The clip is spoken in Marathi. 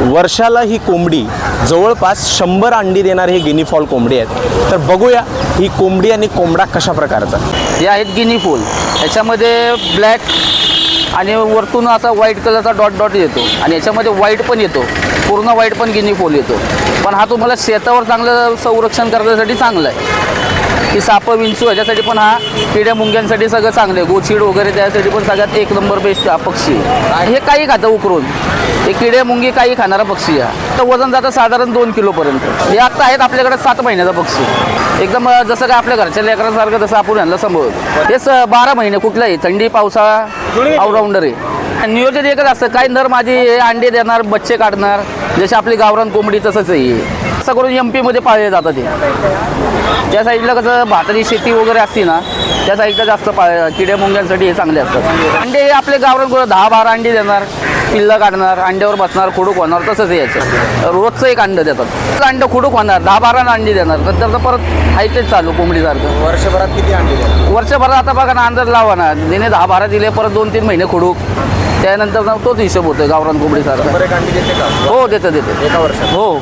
वर्षाला ही कोंबडी जवळपास 100 अंडी देणारे हे गिनी फॉल कोंबडी आहेत। तर बघूया ही कोंबडी आणि कोंबडा कशा प्रकारचा। हे आहेत गिनी फॉल, याच्यामध्ये ब्लॅक आणि वरतून असा व्हाईट कलरचा डॉट डॉट येतो आणि याच्यामध्ये व्हाईट पण येतो, पूर्ण व्हाईट पण गिनी फॉल येतो। पण हा तुम्हाला शेतावर चांगलं संरक्षण करण्यासाठी चांगला आहे, की साप विंचू ह्याच्यासाठी पण हा किड्या मुंग्यांसाठी सगळं चांगलं आहे, गोचीड वगैरे त्यासाठी पण सगळ्यात एक नंबर बेस्ट हा पक्षी आहे। हे काही खातं उकरून, हे किडे मुंगी काही खाणारा पक्षी आहे। तर वजन जातं साधारण 2 किलोपर्यंत। हे आता आहेत आपल्याकडे 7 महिन्याचा पक्षी, एकदम जसं काय आपल्या घरच्या लेकरांसारखं तसं आपण यांना सांभाळतो। हेच 12 महिने कुठलाही थंडी पावसाळा ऑलराऊंडर आहे। नियोजन एकच असतं, काही नर माझी हे अंडे देणार, बच्चे काढणार, जसे आपली गावरान कोंबडी तसंच आहे। असं करून MP मध्ये पाळले जातात हे। त्या साईडला कसं भाताची शेती वगैरे असते ना, त्या साईडला जास्त किड्या मुंग्यांसाठी हे चांगले असतात। अंडे हे आपले गावरान 10-12 अंडी देणार, पिल्लं काढणार, अंड्यावर बसणार, खुडूक होणार, तसंच यायचं। रोजचं एक अंडं देतात, अंडं खुडूक होणार, 10-12 अंडी देणार, तर त्याचं परत हायचेच चालू कोंबडीसारखं। वर्षभरात किती अंडी देतात? वर्षभरात आता बघा ना, अंदाज लावा ना, दिने 10-12 दिले, परत 2-3 महिने खुडूक, त्यानंतर तोच हिशोब होतो गावरान कोंबडीसारखा। अंडी देते का? हो देतं एका वर्षात? हो।